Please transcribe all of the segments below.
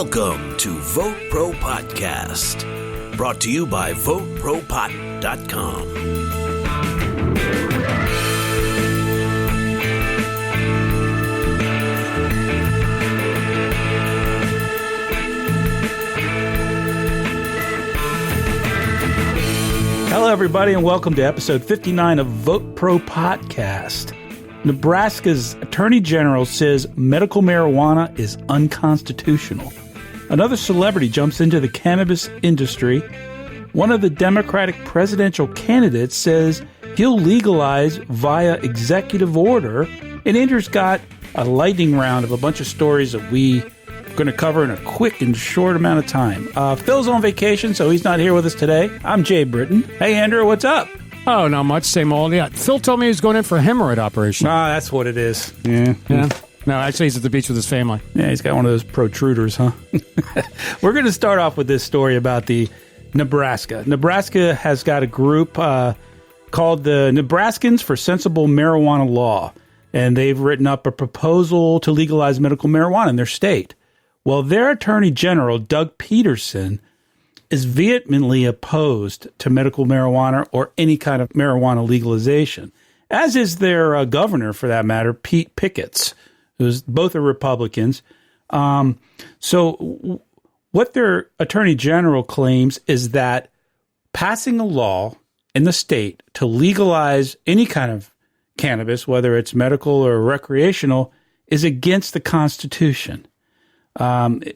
Welcome to VoteProPot-Cast, brought to you by VoteProPot.com. Hello, everybody, and welcome to episode 59 of VoteProPot-Cast. Nebraska's Attorney General says medical marijuana is unconstitutional. Another celebrity jumps into the cannabis industry. One of the Democratic presidential candidates says he'll legalize via executive order. And Andrew's got a lightning round of a bunch of stories that we're going to cover in a quick and short amount of time. Phil's on vacation, so he's not here with us today. I'm Jay Britton. Hey, Andrew, what's up? Oh, not much. Same old. Yeah. Phil told me he was going in for a hemorrhoid operation. Ah, that's what it is. Yeah. No, actually, he's at the beach with his family. Yeah, he's got one of those protruders, huh? We're going to start off with this story about the Nebraska. Nebraska has got a group called the Nebraskans for Sensible Marijuana Law, and they've written up a proposal to legalize medical marijuana in their state. Well, their Attorney General, Doug Peterson, is vehemently opposed to medical marijuana or any kind of marijuana legalization, as is their governor, for that matter, Pete Picketts, who's both are Republicans. So what their Attorney General claims is that passing a law in the state to legalize any kind of cannabis, whether it's medical or recreational, is against the Constitution.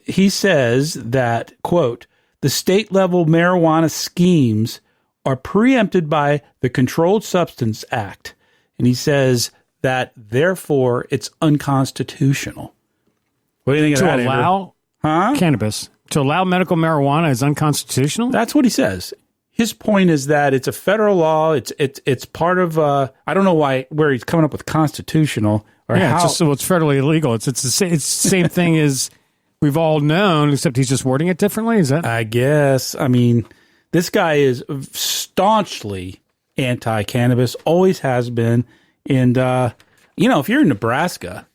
He says that, quote, the state-level marijuana schemes are preempted by the Controlled Substance Act. And he says that, therefore, it's unconstitutional. What do you think of that, To allow cannabis, to allow medical marijuana is unconstitutional? That's what he says. His point is that it's a federal law. It's part of, I don't know where he's coming up with constitutional. Or how. It's federally illegal. It's the same thing as we've all known, except he's just wording it differently. Is that? I guess. I mean, this guy is staunchly anti-cannabis, always has been. And, if you're in Nebraska,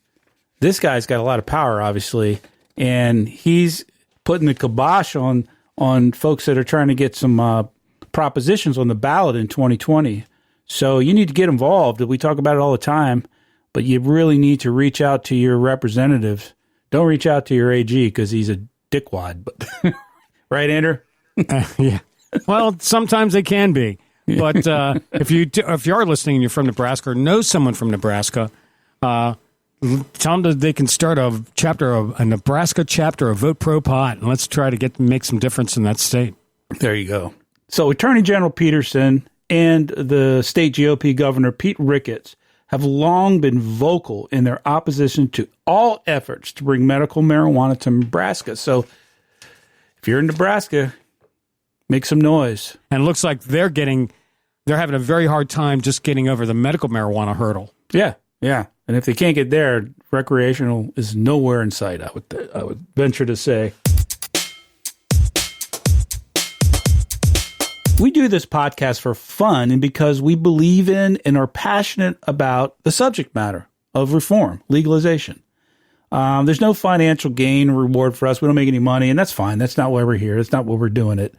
this guy's got a lot of power, obviously. And he's putting the kibosh on folks that are trying to get some propositions on the ballot in 2020. So you need to get involved. We talk about it all the time, but you really need to reach out to your representatives. Don't reach out to your AG because he's a dickwad. But right, Andrew? Yeah. Well, sometimes they can be. But if you are listening and you're from Nebraska or know someone from Nebraska, tell them that they can start a Nebraska chapter of Vote Pro Pot, and let's try to make some difference in that state. There you go. So Attorney General Peterson and the state GOP Governor Pete Ricketts have long been vocal in their opposition to all efforts to bring medical marijuana to Nebraska. So if you're in Nebraska, make some noise. And it looks like they're having a very hard time just getting over the medical marijuana hurdle. Yeah. And if they can't get there, recreational is nowhere in sight, I would venture to say. We do this podcast for fun and because we believe in and are passionate about the subject matter of reform, legalization. There's no financial gain or reward for us. We don't make any money, and that's fine. That's not why we're here. That's not why we're doing it.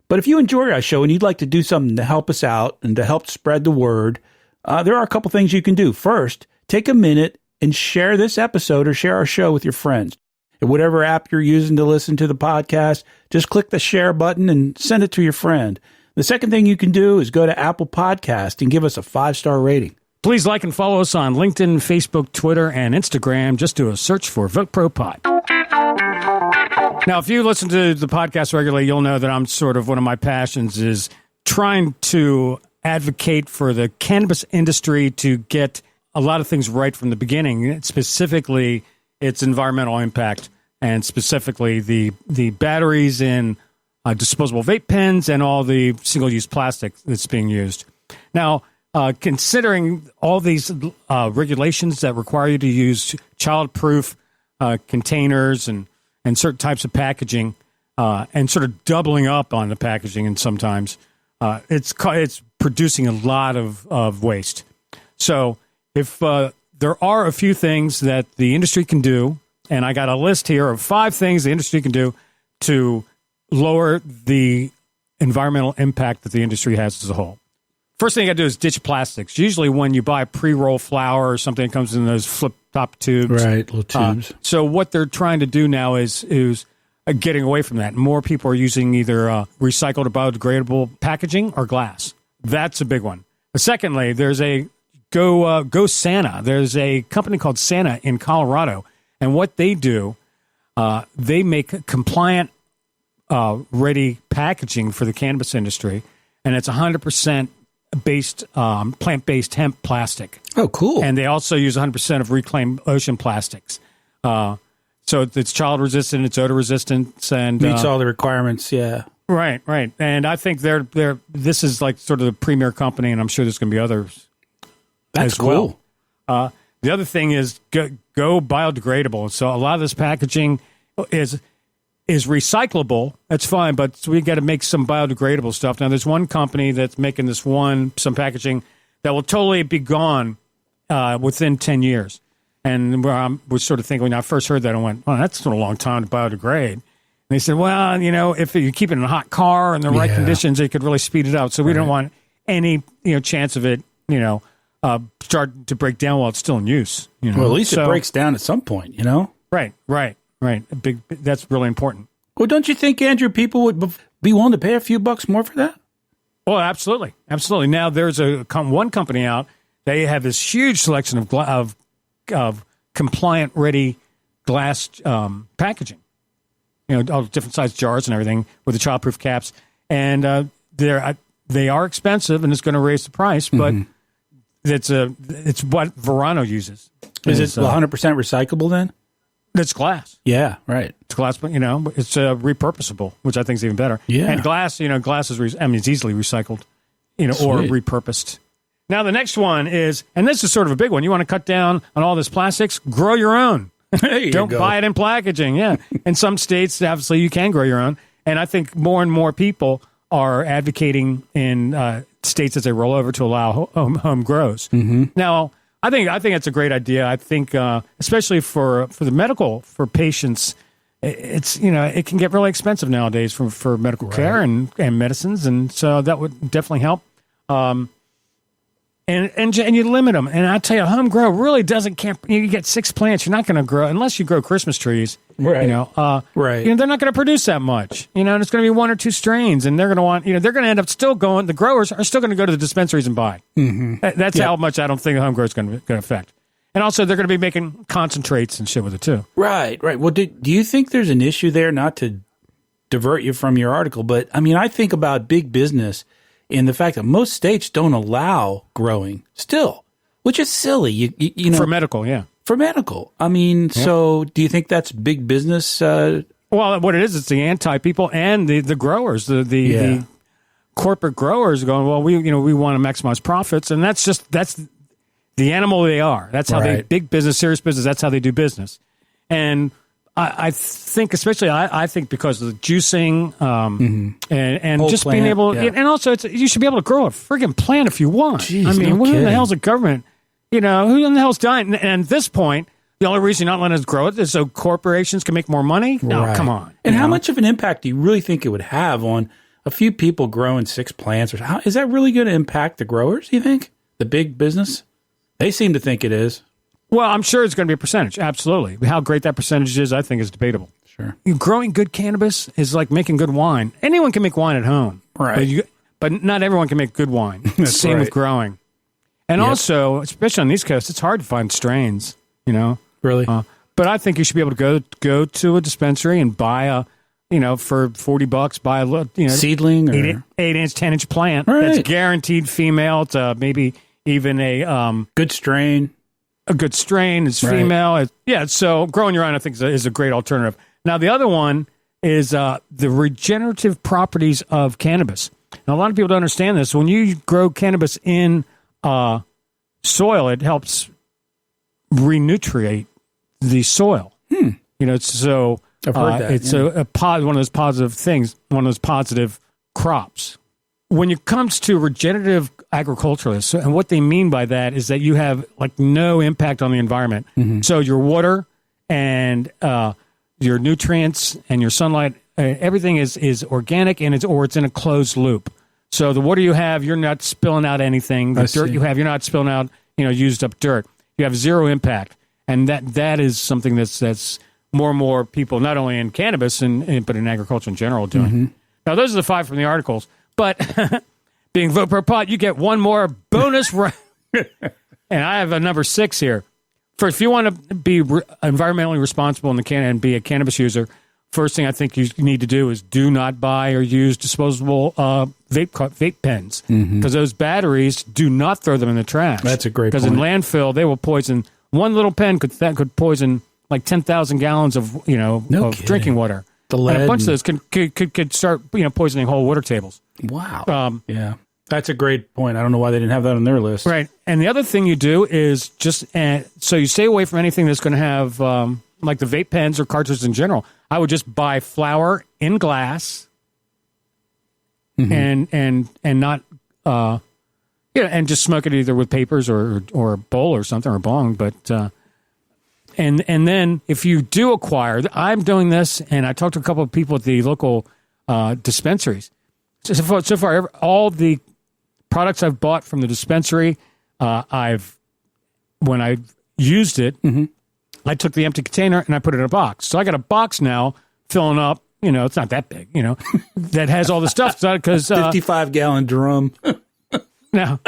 But if you enjoy our show and you'd like to do something to help us out and to help spread the word, there are a couple things you can do. First, take a minute and share this episode or share our show with your friends. At whatever app you're using to listen to the podcast, just click the share button and send it to your friend. The second thing you can do is go to Apple Podcast and give us a 5-star rating. Please like and follow us on LinkedIn, Facebook, Twitter, and Instagram. Just do a search for Vote Pro Pot. Now, if you listen to the podcast regularly, you'll know that I'm sort of one of my passions is trying to advocate for the cannabis industry to get a lot of things right from the beginning, specifically its environmental impact, and specifically the batteries in disposable vape pens and all the single-use plastic that's being used. Now, considering all these regulations that require you to use child-proof containers and certain types of packaging, and sort of doubling up on the packaging, and sometimes it's producing a lot of waste. So if there are a few things that the industry can do And I got a list here of 5 things the industry can do to lower the environmental impact that the industry has as a whole. First thing you got to do is ditch plastics. Usually when you buy pre-roll flour or something, it comes in those flip-top tubes. Right, little tubes. So what they're trying to do now is getting away from that. More people are using either recycled or biodegradable packaging or glass. That's a big one. But secondly, there's a Go Santa. There's a company called Santa in Colorado. And what they do, they make compliant ready packaging for the cannabis industry. And it's 100% plant-based hemp plastic. Oh, cool. And they also use 100% of reclaimed ocean plastics. So it's child resistant, it's odor resistant, and meets all the requirements. Yeah, right. And I think this is like sort of the premier company, and I'm sure there's going to be others. That's as cool. Well. The other thing is go biodegradable. So a lot of this packaging is recyclable. That's fine, but we got to make some biodegradable stuff. Now, there's one company that's making some packaging that will totally be gone within 10 years. And we're sort of thinking, when I first heard that, I went, well, that's not a long time to biodegrade. And they said, well, if you keep it in a hot car in the right conditions, it could really speed it up. So we don't want any chance of it, start to break down while it's still in use. Well, at least it breaks down at some point, Right. That's really important. Well, don't you think, Andrew, people would be willing to pay a few bucks more for that? Well, absolutely. Now there's one company out. They have this huge selection of compliant ready glass packaging. All different size jars and everything with the childproof caps. And they are expensive, and it's going to raise the price, but it's what Verano uses. Is it 100% recyclable then? It's glass. Yeah, right. It's glass, but it's repurposable, which I think is even better. Yeah. And glass, glass is it's easily recycled, or repurposed. Now the next one is, and this is sort of a big one. You want to cut down on all this plastics? Grow your own. Don't buy it in packaging. Yeah. In some states, obviously, you can grow your own, and I think more and more people are advocating in states as they roll over to allow home grows. Now, I think it's a great idea. I think, especially for patients, it can get really expensive nowadays for medical care and medicines, and so that would definitely help. And you limit them. And I tell you, home grow really doesn't. You get 6 plants, you're not going to grow unless you grow Christmas trees. Right. Right. They're not going to produce that much. And it's going to be 1 or 2 strains, and they're going to want. They're going to end up still going. The growers are still going to go to the dispensaries and buy. That's how much I don't think the home grow is going to affect. And also, they're going to be making concentrates and shit with it too. Right. Well, do you think there's an issue there? Not to divert you from your article, but I think about big business in the fact that most states don't allow growing still, which is silly. You know, for medical, yeah. For medical. So do you think that's big business? Well, what it is, it's the anti-people and the growers, the corporate growers going, well, we want to maximize profits, and that's the animal they are. That's how they big business, serious business. That's how they do business, and I think, especially, I think because of the juicing and whole just plant, being able, and also you should be able to grow a friggin' plant if you want. Jeez, who the hell's the government? Who in the hell's dying? And at this point, the only reason you're not letting us grow it is so corporations can make more money? No, come on. And how much of an impact do you really think it would have on a few people growing 6 plants? Is that really going to impact the growers, you think? The big business? They seem to think it is. Well, I'm sure it's going to be a percentage. Absolutely. How great that percentage is, I think, is debatable. Sure. Growing good cannabis is like making good wine. Anyone can make wine at home. Right. But not everyone can make good wine. Same with growing. And also, especially on the East Coast, it's hard to find strains, Really? But I think you should be able to go to a dispensary and buy for $40, buy a seedling or 8-inch, 10-inch plant. Right. That's guaranteed female. It's maybe even a good strain. A good strain is female. So growing your own, I think, is a great alternative. Now, the other one is the regenerative properties of cannabis. Now, a lot of people don't understand this. When you grow cannabis in soil, it helps renutriate the soil. So I've heard that. It's one of those positive things, one of those positive crops. When it comes to regenerative agriculturalists, and what they mean by that is that you have no impact on the environment. So your water and your nutrients and your sunlight, everything is organic and it's in a closed loop. So the water you have, you're not spilling out anything. The dirt you have, you're not spilling out, used up dirt. You have zero impact, and that is something that's more and more people, not only in cannabis but in agriculture in general, doing. Mm-hmm. Now, those are the 5 from the articles, but being Vote Pro Pot, you get one more bonus. And I have a number 6 here. First, if you want to be environmentally responsible and be a cannabis user, first thing I think you need to do is do not buy or use disposable vape pens, because those batteries, do not throw them in the trash. That's a great point. Because in landfill, they will poison. One little pen could poison like 10,000 gallons of drinking water. The lead and a bunch of those could start poisoning whole water tables. Wow. Yeah. That's a great point. I don't know why they didn't have that on their list. Right. And the other thing you do is just so you stay away from anything that's going to have like the vape pens or cartridges in general. I would just buy flour in glass and not and just smoke it either with papers or a bowl or something, or a bong. But and then if you do acquire, I'm doing this, and I talked to a couple of people at the local dispensaries. So far, all the products I've bought from the dispensary, when I used it, I took the empty container and I put it in a box. So I got a box now filling up. It's not that big, that has all the stuff. Because 55-gallon drum. No.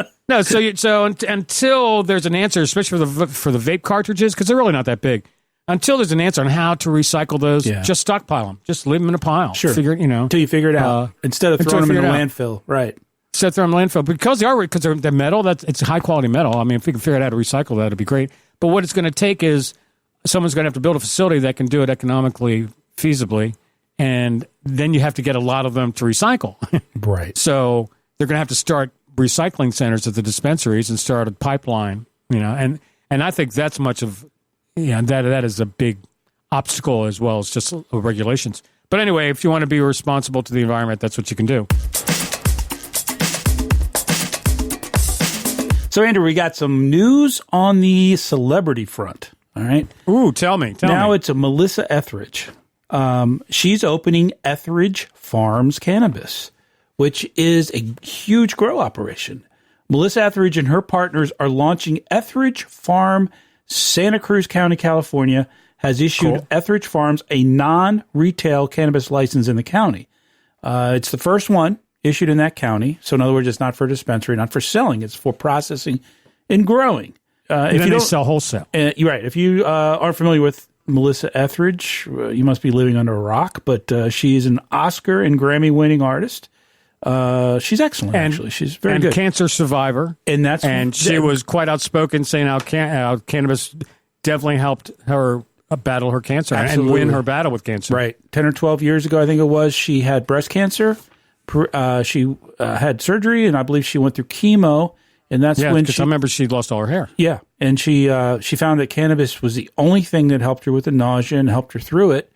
So until there's an answer, especially for the vape cartridges, because they're really not that big. Until there's an answer on how to recycle those, just stockpile them. Just leave them in a pile. Sure. Until you figure it out. Instead of throwing them in a landfill. Right. Instead of throwing them in a landfill. Because they're metal, it's high quality metal. I mean, if we can figure out how to recycle that, it'd be great. But what it's going to take is someone's going to have to build a facility that can do it economically, feasibly, and then you have to get a lot of them to recycle. Right. So they're going to have to start recycling centers at the dispensaries and start a pipeline, and I think that's much of, that is a big obstacle as well as just regulations. But anyway, if you want to be responsible to the environment, that's what you can do. So, Andrew, we got some news on the celebrity front. All right. Ooh, tell me. Now it's a Melissa Etheridge. She's opening Etheridge Farms Cannabis, which is a huge grow operation. Melissa Etheridge and her partners are launching Etheridge Farm. Santa Cruz County, California, has issued Etheridge Farms a non-retail cannabis license in the county. It's the first one issued in that county. So in other words, it's not for dispensary, not for selling. It's for processing and growing. If you don't sell wholesale. You're right. If you aren't familiar with Melissa Etheridge, you must be living under a rock. But she is an Oscar and Grammy-winning artist. She's excellent, actually. She's very good. And cancer survivor. And she was quite outspoken, saying how cannabis definitely helped her battle her cancer and win her battle with cancer. Right. 10 or 12 years ago, I think it was, she had breast cancer. She had surgery, and I believe she went through chemo. And that's when I remember she lost all her hair. Yeah. And she found that cannabis was the only thing that helped her with the nausea and helped her through it.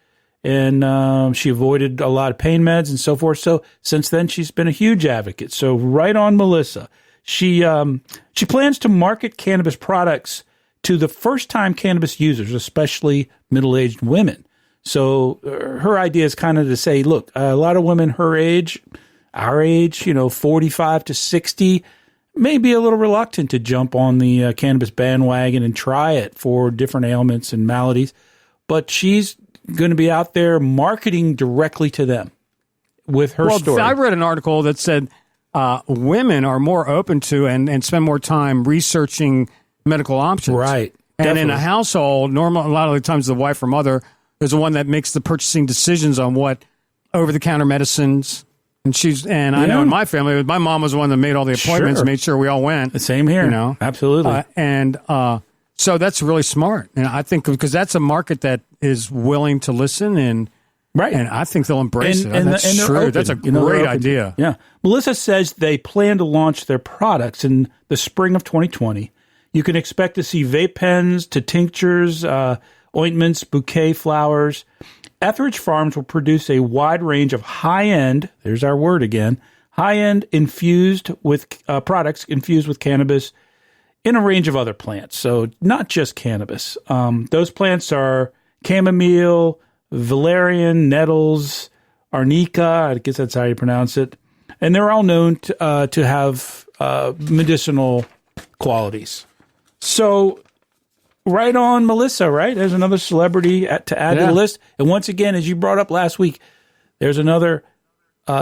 And she avoided a lot of pain meds and so forth. So since then, she's been a huge advocate. So right on, Melissa. She plans to market cannabis products to the first-time cannabis users, especially middle-aged women. So her idea is kind of to say, look, a lot of women her age, our age, 45 to 60, may be a little reluctant to jump on the cannabis bandwagon and try it for different ailments and maladies. But she's going to be out there marketing directly to them with her story. I read an article that said women are more open to and spend more time researching medical options. Right. And Definitely. in a household, a lot of the times the wife or mother is the one that makes the purchasing decisions on what over-the-counter medicines. And I know in my family, my mom was the one that made all the appointments, made sure we all went. The same here. Absolutely. So that's really smart. And I think because that's a market that is willing to listen and I think they'll embrace it. That's true. That's a great idea. Yeah. Melissa says they plan to launch their products in the spring of 2020. You can expect to see vape pens to tinctures, ointments, bouquet flowers. Etheridge Farms will produce a wide range of high-end, there's our word again, high-end infused with products infused with cannabis in a range of other plants. So not just cannabis. Those plants are chamomile, valerian, nettles, arnica, I guess that's how you pronounce it. And they're all known to have medicinal qualities. So right on, Melissa, right? There's another celebrity to add to the list. And once again, as you brought up last week, there's another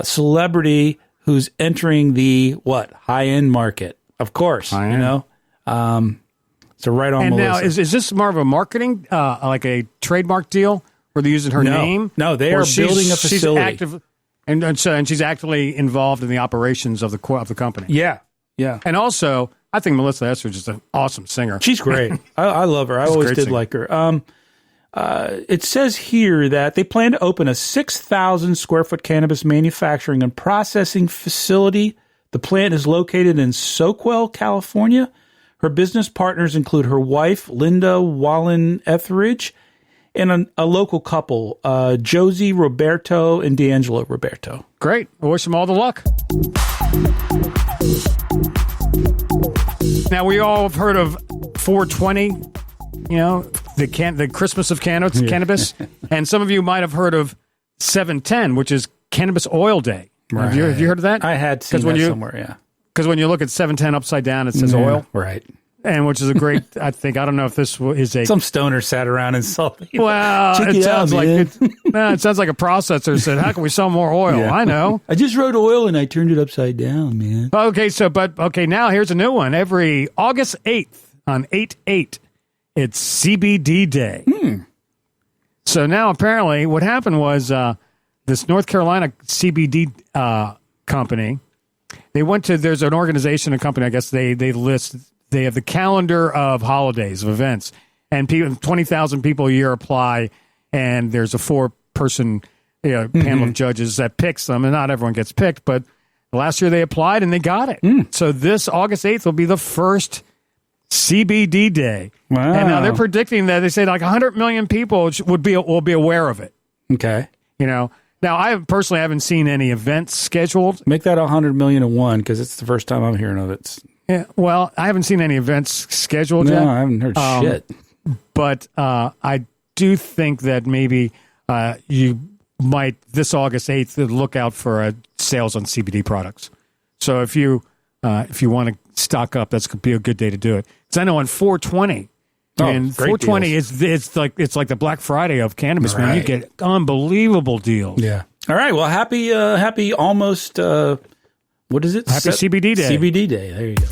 celebrity who's entering the, high-end market. Of course, So right on, and Melissa. now, is this more of a marketing, like a trademark deal, where they're using her name? No, they are building a facility. She's active, and she's actively involved in the operations of the company. Yeah. And also, I think Melissa Etheridge is an awesome singer. She's great. I love her. I always did like her. It says here that they plan to open a 6,000 square foot cannabis manufacturing and processing facility. The plant is located in Soquel, California. Her business partners include her wife, Linda Wallen Etheridge, and a local couple, Josie Roberto and D'Angelo Roberto. Great. I wish them all the luck. Now, we all have heard of 420, the Christmas of cannabis. And some of you might have heard of 710, which is Cannabis Oil Day. Right. Have you heard of that? I had seen that somewhere, yeah. Because when you look at 710 upside down, it says oil. Right. And which is a great, I don't know if this is a... Some stoner sat around and saw it. Well, it sounds like a processor said, how can we sell more oil? Yeah. I know. I just wrote oil and I turned it upside down, man. Okay, now here's a new one. Every August 8th, on 8/8, it's CBD Day. So now apparently what happened was this North Carolina CBD company, they went to, there's an organization, a company, I guess they have the calendar of holidays, of events, and 20,000 people a year apply, and there's a 4-person panel of judges that picks them, and not everyone gets picked, but last year they applied and they got it. So this August 8th will be the first CBD Day. Wow. And now they're predicting that they say like 100 million people will be aware of it. Okay. Now I personally haven't seen any events scheduled. Make that 100 million and one, because it's the first time I'm hearing of it. Yeah, well, I haven't seen any events scheduled yet. No, I haven't heard shit. But I do think that maybe you might, this August 8th, look out for sales on CBD products. So if you want to stock up, that's going to be a good day to do it. Because I know on 420, and 420 it's like the Black Friday of cannabis, man. You get unbelievable deals. Yeah. All right. Well, happy almost. What is it? Happy CBD Day. CBD Day. There you go.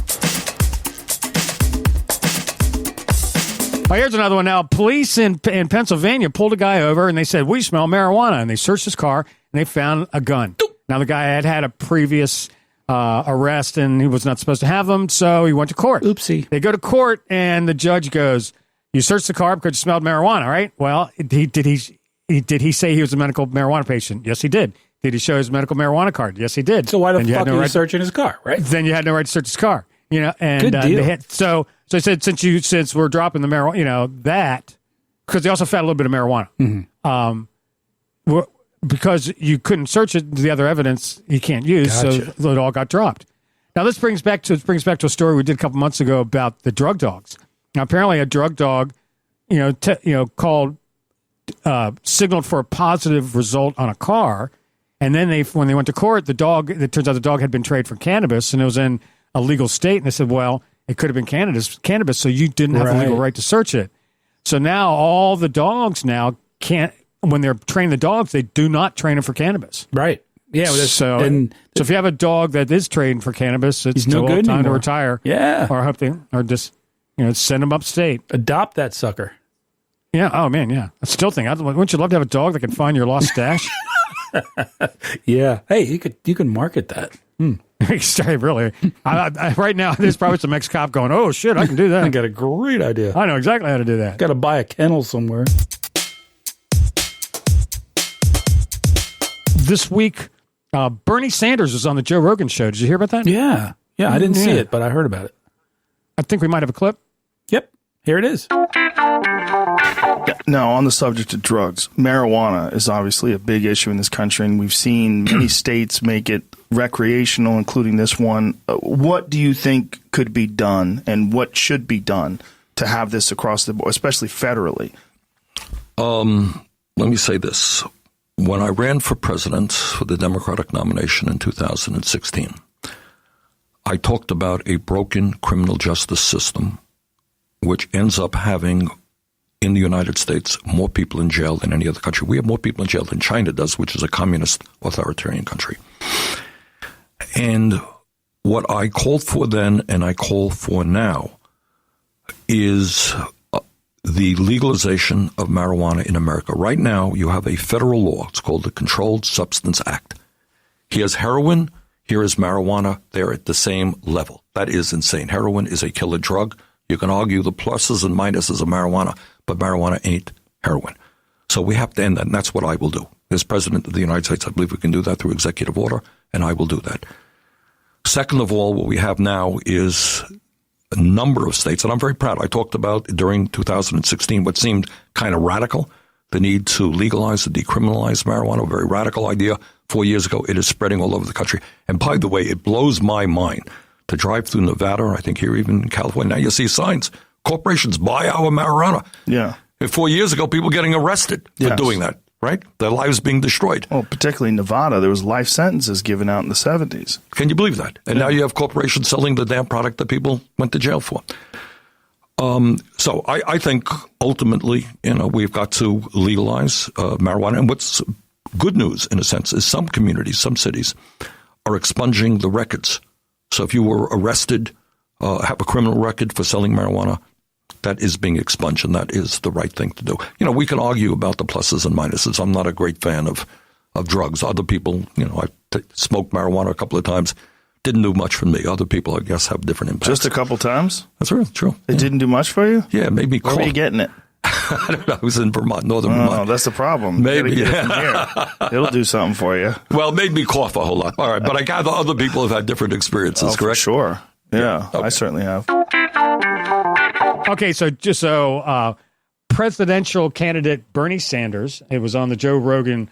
Well, here's another one now. Police in Pennsylvania pulled a guy over, and they said, we smell marijuana. And they searched his car, and they found a gun. Now, the guy had a previous arrest, and he was not supposed to have them, so he went to court. Oopsie. They go to court, and the judge goes, you searched the car because you smelled marijuana, right? Well, did he say he was a medical marijuana patient? Yes, he did. Did he show his medical marijuana card? Yes, he did. So why the fuck are you searching his car, right? Then you had no right to search his car. And good deal. So I said, since we're dropping the marijuana, that, because they also found a little bit of marijuana. Because you couldn't search it, the other evidence you can't use, so it all got dropped. Now this brings back to a story we did a couple months ago about the drug dogs. Now apparently a drug dog, called signaled for a positive result on a car. And then when they went to court, it turns out the dog had been traded for cannabis, and it was in a legal state. And they said, well, it could have been cannabis, so you didn't have the legal right to search it. So now all the dogs now can't, when they're training the dogs, they do not train them for cannabis. Right. Yeah. So if you have a dog that is trained for cannabis, it's no good time anymore. to retire. Yeah. Or just send them upstate. Adopt that sucker. Yeah. Oh man. Yeah. I still think. Wouldn't you love to have a dog that can find your lost stash? Yeah. Hey, you can market that. Really? Right now, there's probably some ex-cop going, oh, shit, I can do that. I got a great idea. I know exactly how to do that. Got to buy a kennel somewhere. This week, Bernie Sanders was on the Joe Rogan show. Did you hear about that? Yeah. I didn't see it, but I heard about it. I think we might have a clip. Yep. Here it is. Now, on the subject of drugs, marijuana is obviously a big issue in this country, and we've seen many states make it recreational, including this one. What do you think could be done, and what should be done to have this across the board, especially federally? Let me say this. When I ran for president for the Democratic nomination in 2016, I talked about a broken criminal justice system, which ends up having, in the United States, more people in jail than any other country. We have more people in jail than China does, which is a communist authoritarian country. And what I called for then and I call for now is the legalization of marijuana in America. Right now, you have a federal law. It's called the Controlled Substance Act. Here's heroin. Here is marijuana. They're at the same level. That is insane. Heroin is a killer drug. You can argue the pluses and minuses of marijuana, but marijuana ain't heroin. So we have to end that, and that's what I will do. As President of the United States, I believe we can do that through executive order, and I will do that. Second of all, what we have now is a number of states, and I'm very proud. I talked about during 2016 what seemed kind of radical, the need to legalize and decriminalize marijuana, a very radical idea. 4 years ago, it is spreading all over the country. And by the way, it blows my mind to drive through Nevada, I think here even in California. Now you see signs, corporations buy our marijuana. Yeah. And 4 years ago, people getting arrested for doing that, right? Their lives being destroyed. Well, particularly in Nevada, there was life sentences given out in the 70s. Can you believe that? And now you have corporations selling the damn product that people went to jail for. So I think ultimately, we've got to legalize marijuana. And what's good news, in a sense, is some communities, some cities are expunging the records. So if you were arrested, have a criminal record for selling marijuana, that is being expunged, and that is the right thing to do. We can argue about the pluses and minuses. I'm not a great fan of drugs. Other people, I smoked marijuana a couple of times. Didn't do much for me. Other people, I guess, have different impacts. Just a couple times? That's really true. It didn't do much for you? Yeah, it made me cough. Where were you getting it? I don't know. I was in Vermont, northern Vermont. Oh, that's the problem. Maybe. You gotta get it from here. It'll do something for you. Well, it made me cough a whole lot. All right, but I gather other people have had different experiences, correct? For sure. Yeah, okay. I certainly have. Okay, so presidential candidate Bernie Sanders, it was on the Joe Rogan,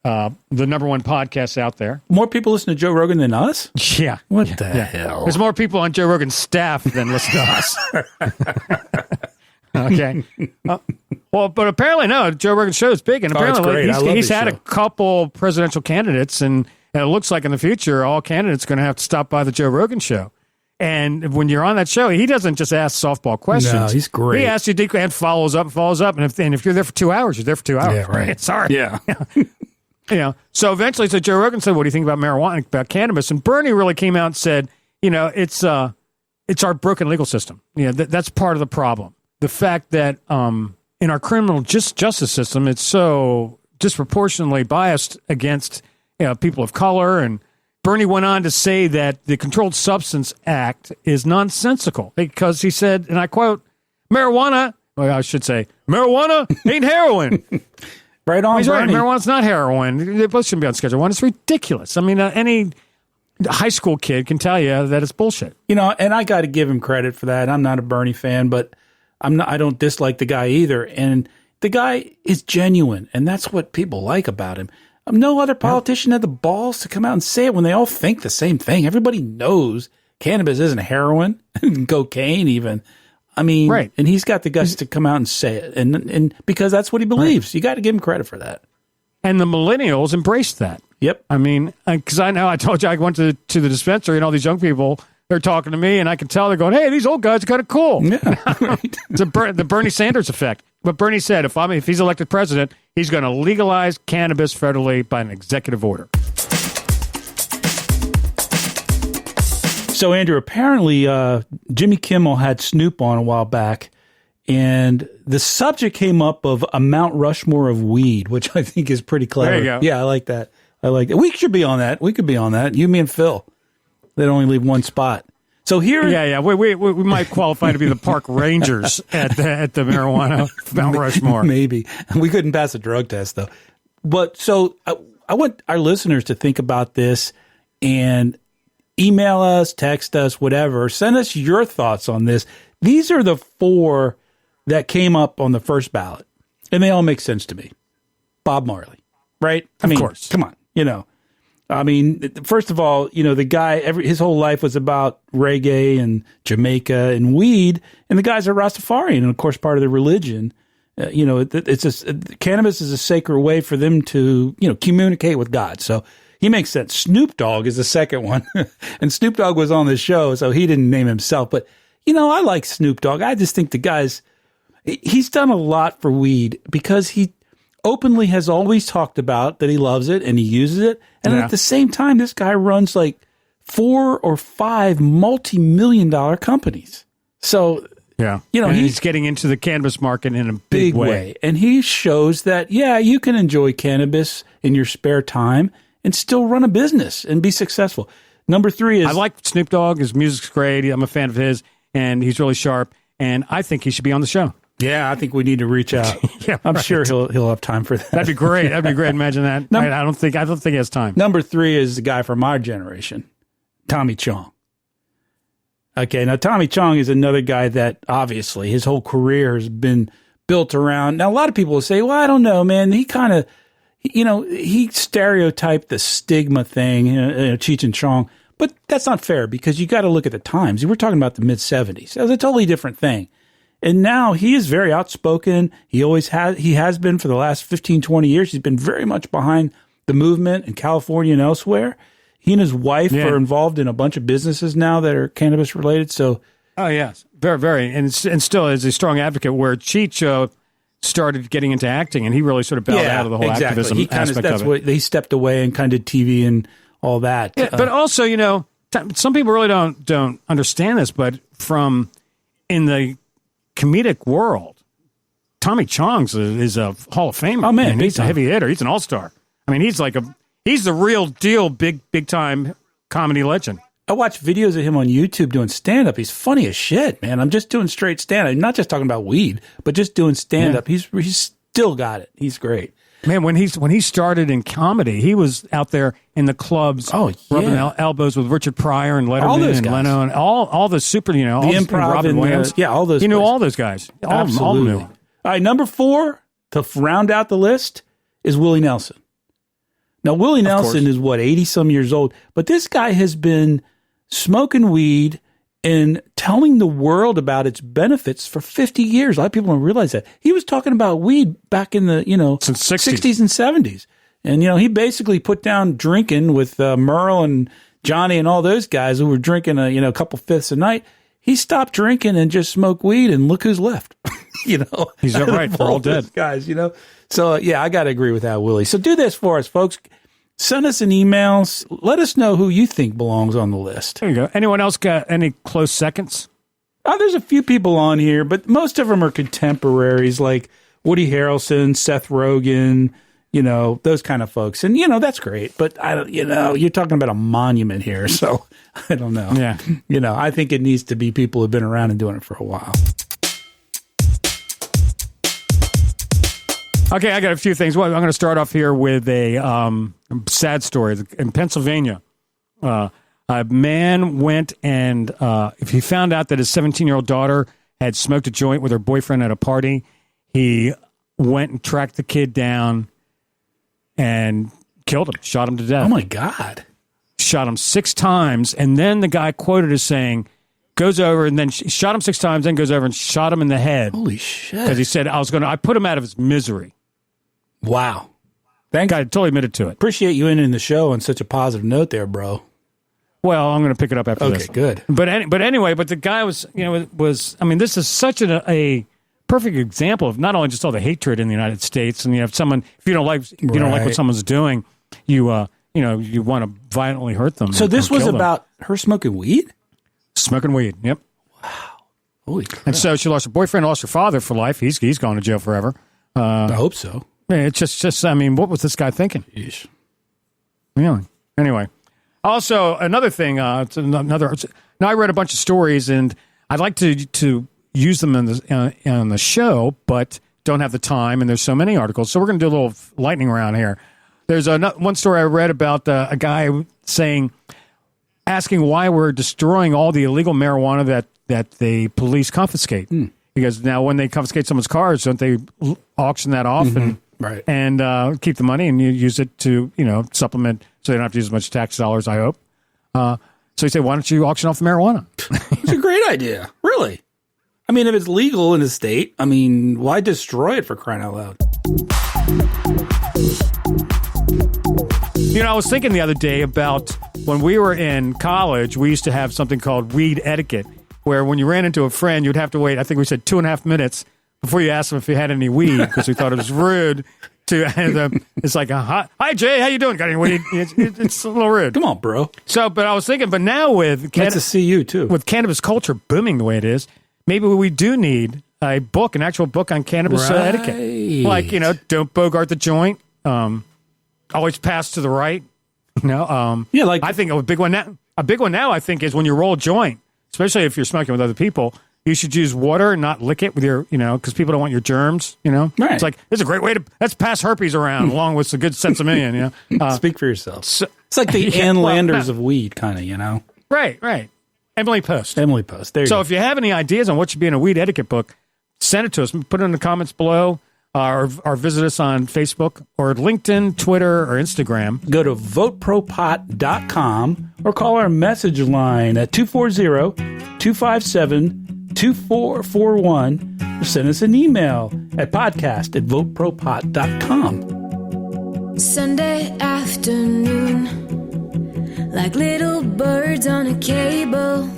the number one podcast out there. More people listen to Joe Rogan than us? Yeah. What the hell? There's more people on Joe Rogan's staff than listen to us. Okay. Well, but apparently, no, Joe Rogan's show is big, and apparently he's had a couple presidential candidates, and it looks like in the future, all candidates are going to have to stop by the Joe Rogan show. And when you're on that show, he doesn't just ask softball questions. No, he's great. He asks you deep and follows up. And if you're there for 2 hours, you're there for 2 hours. Yeah, right. Sorry. Yeah. So eventually, Joe Rogan said, "What do you think about marijuana, about cannabis?" And Bernie really came out and said, it's our broken legal system. That's part of the problem. The fact that in our criminal justice system, it's so disproportionately biased against people of color. And Bernie went on to say that the Controlled Substance Act is nonsensical because he said, and I quote, marijuana ain't heroin. Right on, He's Bernie. right. Marijuana's not heroin. They both shouldn't be on Schedule 1. It's ridiculous. I mean, any high school kid can tell you that it's bullshit. And I got to give him credit for that. I'm not a Bernie fan, but I don't dislike the guy either. And the guy is genuine, and that's what people like about him. No other politician had the balls to come out and say it when they all think the same thing. Everybody knows cannabis isn't heroin, cocaine even. I mean, right. And he's got the guts to come out and say it, and because that's what he believes. Right. You got to give him credit for that. And the millennials embraced that. Yep. I mean, because I told you I went to the dispensary, and all these young people, they're talking to me, and I can tell they're going, "Hey, these old guys are kind of cool." Yeah, right. It's the Bernie Sanders effect. But Bernie said if he's elected president, he's going to legalize cannabis federally by an executive order. So, Andrew, apparently Jimmy Kimmel had Snoop on a while back, and the subject came up of a Mount Rushmore of weed, which I think is pretty clever. There you go. Yeah, I like that. We should be on that. We could be on that. You, me, and Phil. They'd only leave one spot. So here, we might qualify to be the park rangers at the marijuana Mount Rushmore. Maybe we couldn't pass a drug test though. But so I want our listeners to think about this and email us, text us, whatever. Send us your thoughts on this. These are the 4 that came up on the first ballot, and they all make sense to me. Bob Marley, right? Of course. Come on, I mean, first of all, the guy, his whole life was about reggae and Jamaica and weed, and the guy's a Rastafarian, and of course part of the religion. Cannabis is a sacred way for them to, communicate with God. So he makes sense. Snoop Dogg is the second one. And Snoop Dogg was on the show, so he didn't name himself. But, I like Snoop Dogg. I just think he's done a lot for weed because he openly has always talked about that he loves it and he uses it. And at the same time, this guy runs like 4 or 5 multi-million-dollar companies. So, he's getting into the cannabis market in a big way. And he shows that, you can enjoy cannabis in your spare time and still run a business and be successful. Number 3 is... I like Snoop Dogg. His music's great. I'm a fan of his, and he's really sharp. And I think he should be on the show. Yeah, I think we need to reach out. I'm sure he'll have time for that. That'd be great. Imagine that. I don't think he has time. Number 3 is the guy from our generation, Tommy Chong. Okay, now Tommy Chong is another guy that obviously his whole career has been built around. Now, a lot of people will say, well, I don't know, man. He kind of, he stereotyped the stigma thing, Cheech and Chong. But that's not fair because you got to look at the times. We're talking about the mid-'70s. That was a totally different thing. And now he is very outspoken. He has been for the last 15, 20 years. He's been very much behind the movement in California and elsewhere. He and his wife are involved in a bunch of businesses now that are cannabis related. So, oh yes, very, very, and still is a strong advocate. Where Cheech started getting into acting, and he really sort of bailed out of the whole activism aspect of it. He stepped away and kind of did TV and all that. Yeah, but also, some people really don't understand this, but in the comedic world, Tommy Chong is a Hall of Famer. Oh man, he's a heavy hitter. He's an all-star. I mean, he's the real deal, big time comedy legend. I watch videos of him on YouTube doing stand-up. He's funny as shit, man. I'm just doing straight stand-up. I'm not just talking about weed, but just doing stand-up. Yeah. He's still got it. He's great. Man, when he started in comedy, he was out there in the clubs, rubbing elbows with Richard Pryor and Letterman and Leno and all the super, the improv Robin Williams. All those. He knew all those guys. All knew him. All right, number 4 to round out the list is Willie Nelson. Now, Willie Nelson is 80-some years old, but this guy has been smoking weed and telling the world about its benefits for 50 years. A lot of people don't realize that. He was talking about weed back in the, since 60s and 70s. And, he basically put down drinking with Merle and Johnny and all those guys who were drinking a couple fifths a night. He stopped drinking and just smoked weed, and look who's left. He's right. They're all dead. Guys, So, I got to agree with that, Willie. So do this for us, folks. Send us an email. Let us know who you think belongs on the list. There you go. Anyone else got any close seconds? There's a few people on here, but most of them are contemporaries like Woody Harrelson, Seth Rogen, those kind of folks. And, that's great. But, you're talking about a monument here. So I don't know. Yeah. I think it needs to be people who've been around and doing it for a while. Okay, I got a few things. Well, I'm going to start off here with a sad story. In Pennsylvania, a man went and if he found out that his 17-year-old daughter had smoked a joint with her boyfriend at a party, he went and tracked the kid down and killed him, shot him to death. Oh, my God. Shot him 6 times, and then the guy quoted as saying, goes over and then shot him 6 times, then goes over and shot him in the head. Holy shit. Because he said, I put him out of his misery. Wow. Thank God, totally admitted to it. Appreciate you ending the show on such a positive note there, bro. Well, I'm going to pick it up after this. Okay, good. But anyway, the guy was, this is such a perfect example of not only just all the hatred in the United States, and if you don't like what someone's doing, you want to violently hurt them. So this was about her smoking weed? Smoking weed, yep. Wow. Holy crap. And so she lost her boyfriend, lost her father for life. He's gone to jail forever. I hope so. It's just what was this guy thinking? Yeesh. Yeah. Anyway. Also, another thing, now I read a bunch of stories, and I'd like to use them on the show, but don't have the time, and there's so many articles. So we're going to do a little lightning round here. There's one story I read about a guy asking why we're destroying all the illegal marijuana that the police confiscate. Because now when they confiscate someone's cars, don't they auction that off and keep the money and you use it to supplement so they don't have to use as much tax dollars, I hope. So you say, why don't you auction off the marijuana? It's a great idea. Really. I mean, if it's legal in a state, I mean, why destroy it for crying out loud? You know, I was thinking the other day about when we were in college, we used to have something called weed etiquette, where when you ran into a friend, you'd have to wait, I think we said 2.5 minutes before you asked them if he had any weed, because we thought it was rude to have them. It's like, hi, Jay, how you doing? Got any weed? It's a little rude. Come on, bro. So, but I was thinking, but now with Nice to see you, too. with cannabis culture booming the way it is, maybe we do need a book, an actual book on cannabis etiquette. Like, you know, don't bogart the joint. Always pass to the right. Yeah, like I think a big one now I think is when you roll a joint, especially if you're smoking with other people, you should use water and not lick it with your, because people don't want your germs, Right. It's like, it's a great way to, let's pass herpes around along with a good sense of million, speak for yourself. It's like the Ann Landers of weed, kind of, Right. Emily Post. There you go. If you have any ideas on what should be in a weed etiquette book, send it to us. Put it in the comments below. Or visit us on Facebook or LinkedIn, Twitter, or Instagram. Go to VoteProPot.com or call our message line at 240-257-2441 or send us an email at podcast@VoteProPot.com. Sunday afternoon, like little birds on a cable,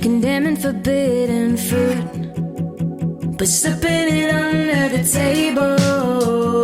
condemning forbidden fruit, but slipping it under the table.